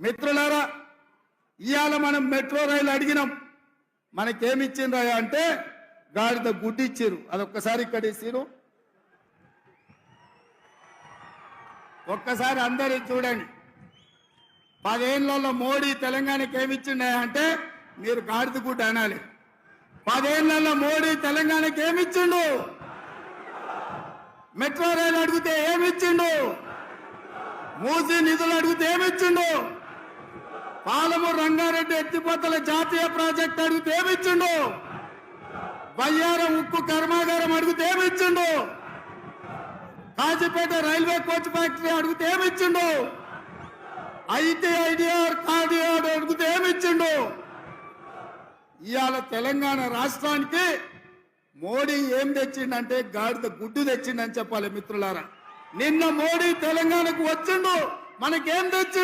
మిత్రులారా, ఇవాళ మనం మెట్రో రైలు అడిగినాం, మనకేమిచ్చిండ్రా అంటే గాడిద గుడ్డి ఇచ్చిరు. అదొక్కసారి ఇక్కడ ఇచ్చిరు, ఒక్కసారి అందరూ చూడండి. 10 ఏళ్లలో మోడీ తెలంగాణకి ఏమిచ్చిండే అంటే మీరు గాడిద గుడ్డ అనాలి. 10 ఏళ్లలో మోడీ తెలంగాణకి ఏమిచ్చిండు? మెట్రో రైలు అడిగితే ఏమిచ్చిండు? మూసీ నిధులు అడిగితే ఏమిచ్చిండు? పాలమూరు రంగారెడ్డి ఎత్తిపోతల జాతీయ ప్రాజెక్ట్ అడిగితే ఏమిచ్చిండు? బయ్యారం ఉక్కు కర్మాగారం అడిగితే ఏమిచ్చిండు? కాజీపేట రైల్వే కోచ్ ఫ్యాక్టరీ అడిగితే ఏమిచ్చిండు? ఐటీఐడిఆర్ కార్డిఆర్ అడిగితే ఏమిచ్చిండు? ఇవాళ తెలంగాణ రాష్ట్రానికి మోడీ ఏం తెచ్చిండంటే గాడిద గుడ్డు తెచ్చిండని చెప్పాలి మిత్రులారా. నిన్న మోడీ తెలంగాణకు వచ్చిండు, మనకేం తెచ్చిండు?